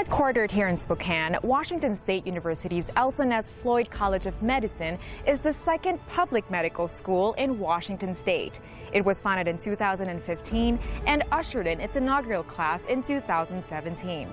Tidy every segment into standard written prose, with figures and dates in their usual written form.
Headquartered here in Spokane, Washington State University's Elson Floyd College of Medicine is the second public medical school in Washington State. It was founded in 2015 and ushered in its inaugural class in 2017.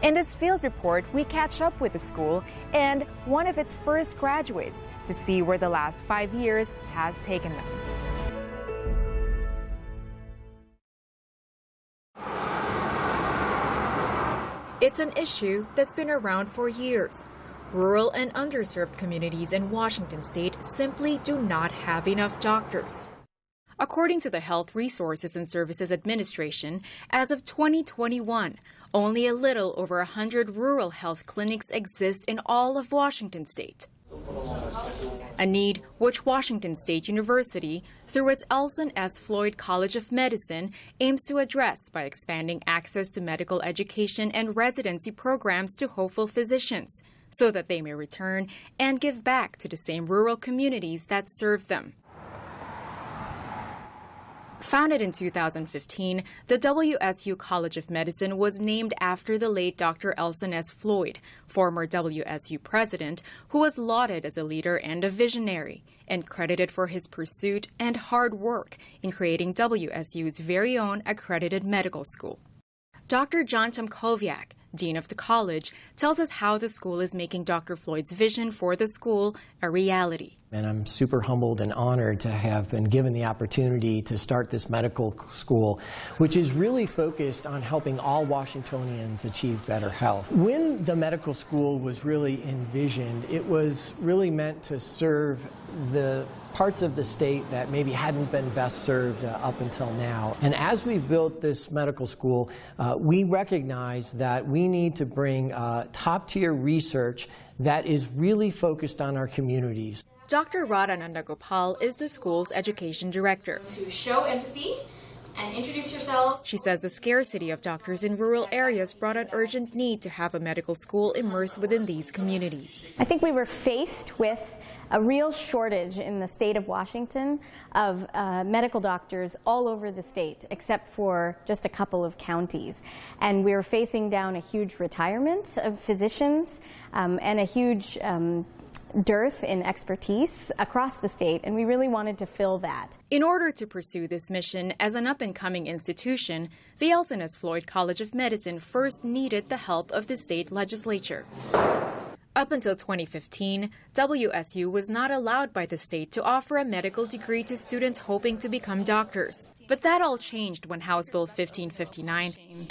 In this field report, we catch up with the school and one of its first graduates to see where the last 5 years has taken them. It's an issue that's been around for years. Rural and underserved communities in Washington State simply do not have enough doctors. According to the Health Resources and Services Administration, as of 2021, only a little over 100 rural health clinics exist in all of Washington State. A need which Washington State University, through its Elson Floyd College of Medicine, aims to address by expanding access to medical education and residency programs to hopeful physicians, so that they may return and give back to the same rural communities that serve them. Founded in 2015, the WSU College of Medicine was named after the late Dr. Elson Floyd, former WSU president, who was lauded as a leader and a visionary, and credited for his pursuit and hard work in creating WSU's very own accredited medical school. Dr. John Tomkowiak, dean of the college, tells us how the school is making Dr. Floyd's vision for the school a reality. And I'm super humbled and honored to have been given the opportunity to start this medical school, which is really focused on helping all Washingtonians achieve better health. When the medical school was really envisioned, it was really meant to serve the parts of the state that maybe hadn't been best served up until now. And as we've built this medical school, we recognize that we need to bring top-tier research that is really focused on our communities. Dr. Radhananda Gopal is the school's education director. To show empathy and introduce yourselves. She says the scarcity of doctors in rural areas brought an urgent need to have a medical school immersed within these communities. I think we were faced with a real shortage in the state of Washington of medical doctors all over the state, except for just a couple of counties. And we were facing down a huge retirement of physicians and a huge dearth in expertise across the state, and we really wanted to fill that. In order to pursue this mission as an up-and-coming institution, the Elson Floyd College of Medicine first needed the help of the state legislature. Up until 2015, WSU was not allowed by the state to offer a medical degree to students hoping to become doctors. But that all changed when House Bill 1559,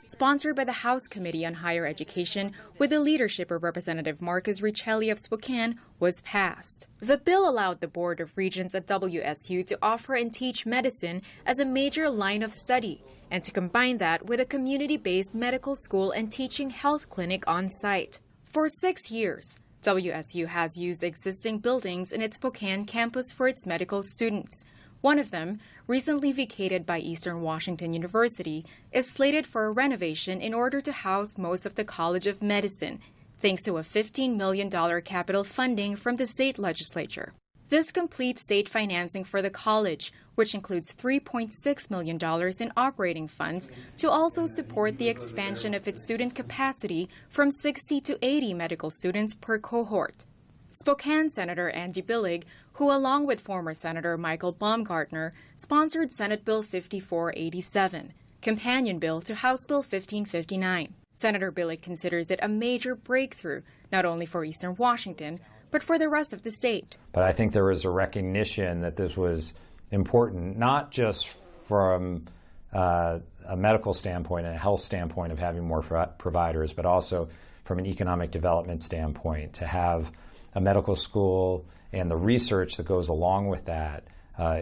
sponsored by the House Committee on Higher Education with the leadership of Representative Marcus Richelli of Spokane, was passed. The bill allowed the Board of Regents at WSU to offer and teach medicine as a major line of study, and to combine that with a community-based medical school and teaching health clinic on site. For 6 years, WSU has used existing buildings in its Spokane campus for its medical students. One of them, recently vacated by Eastern Washington University, is slated for a renovation in order to house most of the College of Medicine, thanks to a $15 million capital funding from the state legislature. This completes state financing for the college, which includes $3.6 million in operating funds to also support the expansion of its student capacity from 60 to 80 medical students per cohort. Spokane Senator Andy Billig, who along with former Senator Michael Baumgartner, sponsored Senate Bill 5487, companion bill to House Bill 1559. Senator Billig considers it a major breakthrough, not only for Eastern Washington, but for the rest of the state. But I think there was a recognition that this was important, not just from a medical standpoint and a health standpoint of having more providers, but also from an economic development standpoint, to have a medical school and the research that goes along with that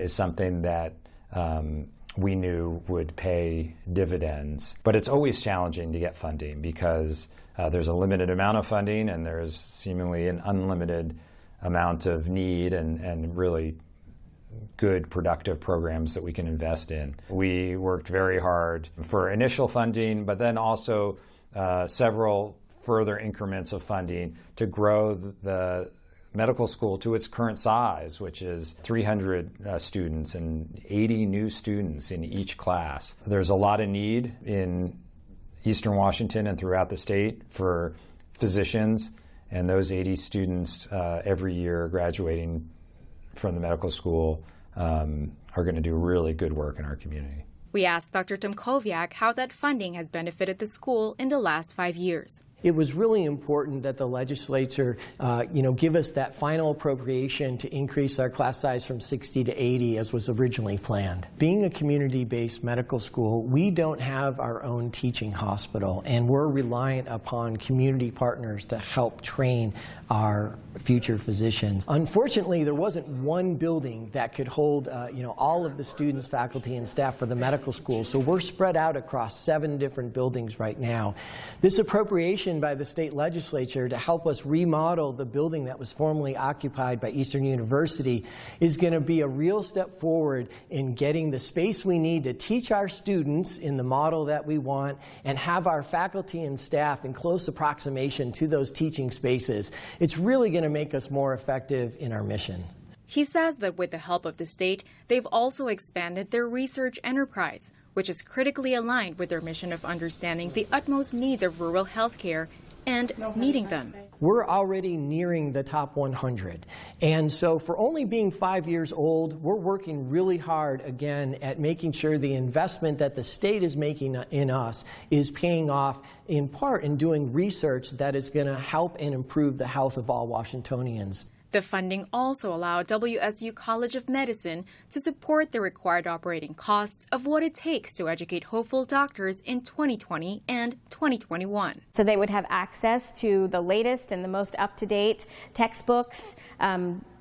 is something that we knew would pay dividends. But it's always challenging to get funding because there's a limited amount of funding and there's seemingly an unlimited amount of need and really good, productive programs that we can invest in. We worked very hard for initial funding, but then also several further increments of funding to grow the medical school to its current size, which is 300 students and 80 new students in each class. There's a lot of need in Eastern Washington and throughout the state for physicians, and those 80 students every year graduating from the medical school are going to do really good work in our community. We asked Dr. Tomkowiak how that funding has benefited the school in the last 5 years. It was really important that the legislature, give us that final appropriation to increase our class size from 60 to 80 as was originally planned. Being a community-based medical school, we don't have our own teaching hospital, and we're reliant upon community partners to help train our future physicians. Unfortunately, there wasn't one building that could hold, all of the students, faculty, and staff for the medical school, so we're spread out across 7 different buildings right now. This appropriation by the state legislature to help us remodel the building that was formerly occupied by Eastern University is going to be a real step forward in getting the space we need to teach our students in the model that we want and have our faculty and staff in close approximation to those teaching spaces. It's really going to make us more effective in our mission. He says that with the help of the state, they've also expanded their research enterprise, which is critically aligned with their mission of understanding the utmost needs of rural healthcare and meeting them. We're already nearing the top 100. And so for only being 5 years old, we're working really hard again at making sure the investment that the state is making in us is paying off in part in doing research that is going to help and improve the health of all Washingtonians. The funding also allowed WSU College of Medicine to support the required operating costs of what it takes to educate hopeful doctors in 2020 and 2021. So they would have access to the latest and the most up-to-date textbooks,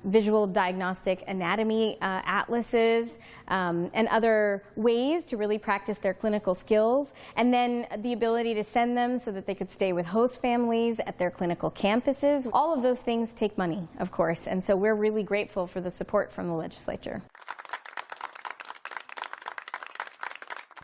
visual diagnostic anatomy atlases, and other ways to really practice their clinical skills, and then the ability to send them so that they could stay with host families at their clinical campuses. All of those things take money, of course, and so we're really grateful for the support from the legislature.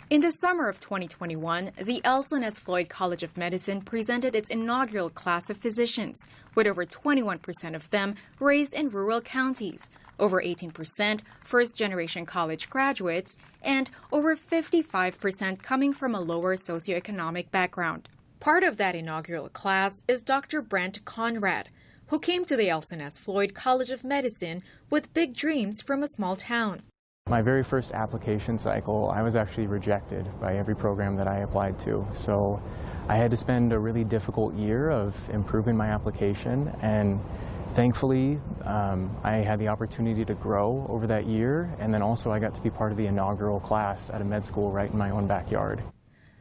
In the summer of 2021, the Elson Floyd College of Medicine presented its inaugural class of physicians, with over 21% of them raised in rural counties, over 18% first-generation college graduates, and over 55% coming from a lower socioeconomic background. Part of that inaugural class is Dr. Brent Conrad, who came to the Elson Floyd College of Medicine with big dreams from a small town. My very first application cycle, I was actually rejected by every program that I applied to. So I had to spend a really difficult year of improving my application, and thankfully I had the opportunity to grow over that year, and then also I got to be part of the inaugural class at a med school right in my own backyard.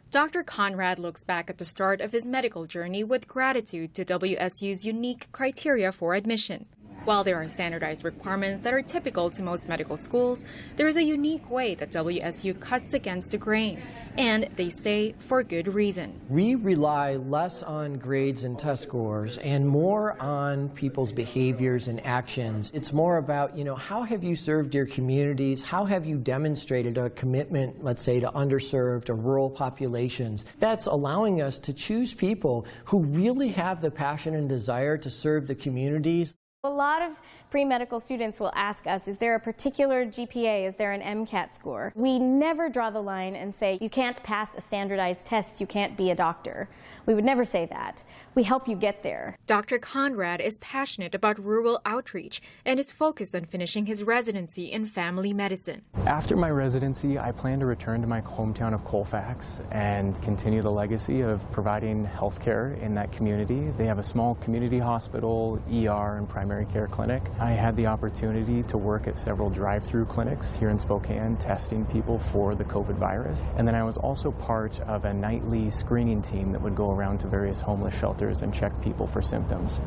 Dr. Conrad looks back at the start of his medical journey with gratitude to WSU's unique criteria for admission. While there are standardized requirements that are typical to most medical schools, there is a unique way that WSU cuts against the grain, and they say for good reason. We rely less on grades and test scores and more on people's behaviors and actions. It's more about, how have you served your communities? How have you demonstrated a commitment, let's say, to underserved or rural populations? That's allowing us to choose people who really have the passion and desire to serve the communities. A lot of pre-medical students will ask us, is there a particular GPA, is there an MCAT score? We never draw the line and say, you can't pass a standardized test, you can't be a doctor. We would never say that. We help you get there. Dr. Conrad is passionate about rural outreach and is focused on finishing his residency in family medicine. After my residency, I plan to return to my hometown of Colfax and continue the legacy of providing health care in that community. They have a small community hospital, ER, and primary care clinic. I had the opportunity to work at several drive-through clinics here in Spokane testing people for the COVID virus. And then I was also part of a nightly screening team that would go around to various homeless shelters and check people for symptoms.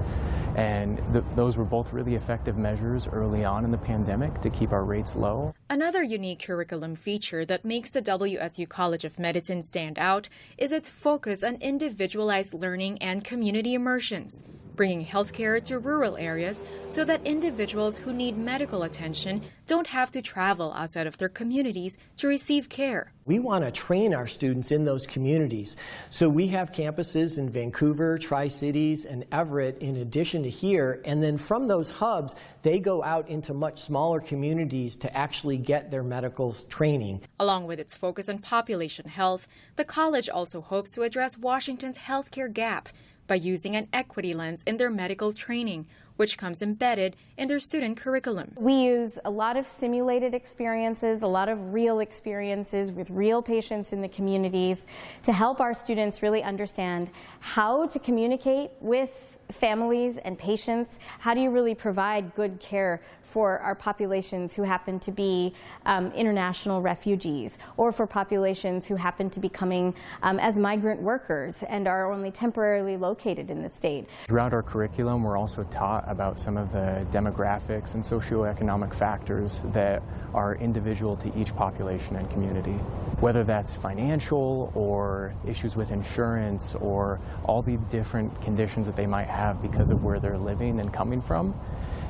And those were both really effective measures early on in the pandemic to keep our rates low. Another unique curriculum feature that makes the WSU College of Medicine stand out is its focus on individualized learning and community immersions. bringing healthcare to rural areas so that individuals who need medical attention don't have to travel outside of their communities to receive care. We want to train our students in those communities. So we have campuses in Vancouver, Tri-Cities, and Everett in addition to here. And then from those hubs, they go out into much smaller communities to actually get their medical training. Along with its focus on population health, the college also hopes to address Washington's healthcare gap by using an equity lens in their medical training, which comes embedded in their student curriculum. We use a lot of simulated experiences, a lot of real experiences with real patients in the communities to help our students really understand how to communicate with families and patients. How do you really provide good care for our populations who happen to be international refugees, or for populations who happen to be coming as migrant workers and are only temporarily located in the state. Throughout our curriculum, we're also taught about some of the demographics and socioeconomic factors that are individual to each population and community, whether that's financial or issues with insurance or all the different conditions that they might have because of where they're living and coming from.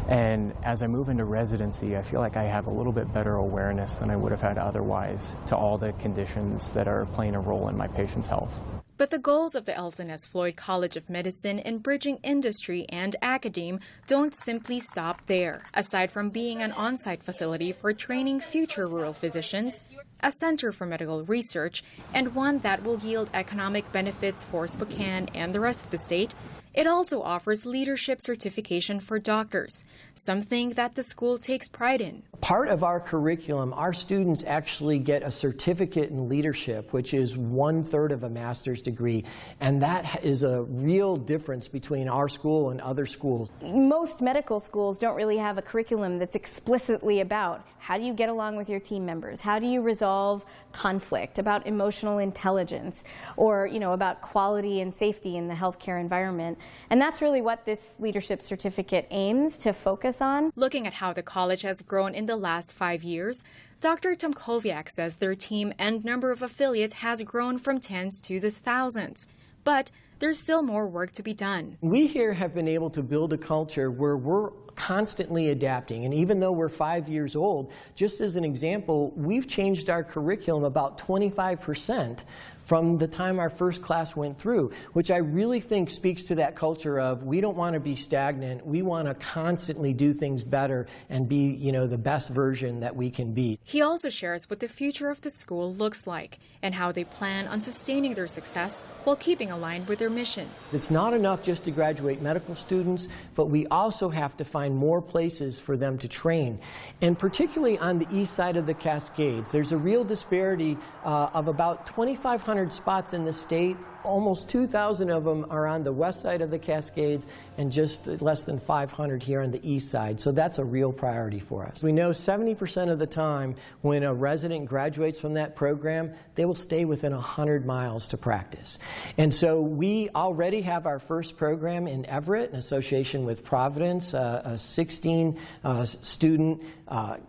And as I move into residency, I feel like I have a little bit better awareness than I would have had otherwise to all the conditions that are playing a role in my patient's health. But the goals of the Elson S. Floyd College of Medicine in bridging industry and academe don't simply stop there. Aside from being an on-site facility for training future rural physicians, a center for medical research, and one that will yield economic benefits for Spokane and the rest of the state, it also offers leadership certification for doctors, something that the school takes pride in. Part of our curriculum, our students actually get a certificate in leadership, which is 1/3 of a master's degree, and that is a real difference between our school and other schools. Most medical schools don't really have a curriculum that's explicitly about how do you get along with your team members, how do you resolve conflict, about emotional intelligence, or about quality and safety in the healthcare environment. And that's really what this leadership certificate aims to focus on. Looking at how the college has grown in the last 5 years, Dr. Tomkowiak says their team and number of affiliates has grown from tens to the thousands. But there's still more work to be done. We here have been able to build a culture where we're constantly adapting, and even though we're 5 years old, just as an example, we've changed our curriculum about 25% from the time our first class went through, which I really think speaks to that culture of we don't want to be stagnant, we want to constantly do things better and be, the best version that we can be. He also shares what the future of the school looks like and how they plan on sustaining their success while keeping aligned with their mission. It's not enough just to graduate medical students, but we also have to find more places for them to train. And particularly on the east side of the Cascades, there's a real disparity of about 2,500 spots in the state. Almost 2,000 of them are on the west side of the Cascades and just less than 500 here on the east side. So that's a real priority for us. We know 70% of the time when a resident graduates from that program, they will stay within 100 miles to practice. And so we already have our first program in Everett in association with Providence, a 16-student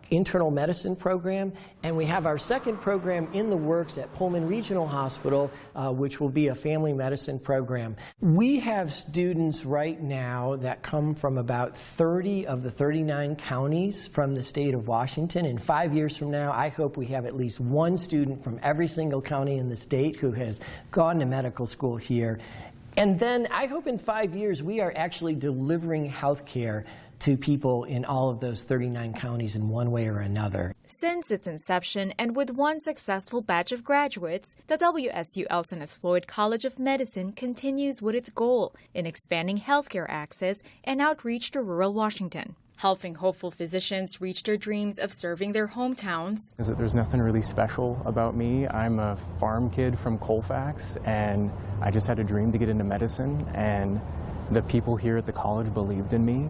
internal medicine program. And we have our second program in the works at Pullman Regional Hospital, which will be a family medicine program. We have students right now that come from about 30 of the 39 counties from the state of Washington. In 5 years from now, I hope we have at least one student from every single county in the state who has gone to medical school here. And then I hope in 5 years we are actually delivering health care to people in all of those 39 counties in one way or another. Since its inception and with one successful batch of graduates, the WSU Elson S. Floyd College of Medicine continues with its goal in expanding healthcare access and outreach to rural Washington, helping hopeful physicians reach their dreams of serving their hometowns. There's nothing really special about me. I'm a farm kid from Colfax, and I just had a dream to get into medicine, and the people here at the college believed in me.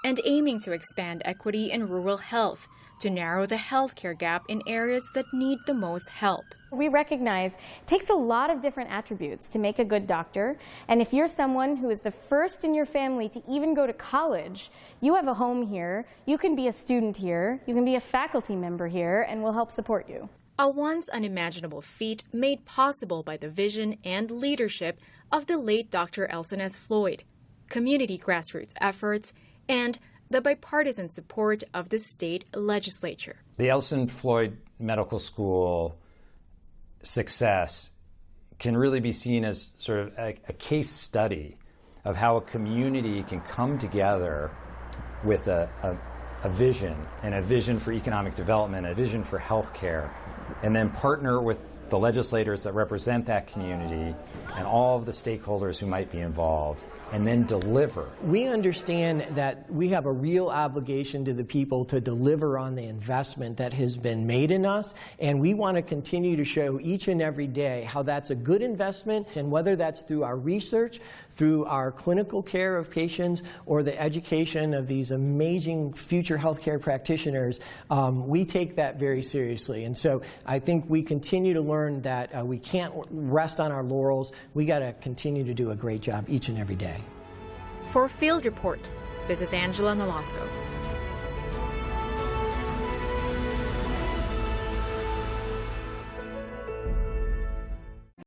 And aiming to expand equity in rural health to narrow the healthcare gap in areas that need the most help. We recognize it takes a lot of different attributes to make a good doctor, and if you're someone who is the first in your family to even go to college, you have a home here, you can be a student here, you can be a faculty member here, and we'll help support you. A once unimaginable feat made possible by the vision and leadership of the late Dr. Elson S. Floyd. community grassroots efforts, and the bipartisan support of the state legislature. The Elson Floyd Medical School success can really be seen as sort of a case study of how a community can come together with a vision, and a vision for economic development, a vision for health care, and then partner with the legislators that represent that community and all of the stakeholders who might be involved, and then deliver. We understand that we have a real obligation to the people to deliver on the investment that has been made in us, and we want to continue to show each and every day how that's a good investment, and whether that's through our research, through our clinical care of patients, or the education of these amazing future healthcare practitioners, we take that very seriously. And so I think we continue to learn that we can't rest on our laurels. We got to continue to do a great job each and every day. For Field Report, this is Angela Nolasco.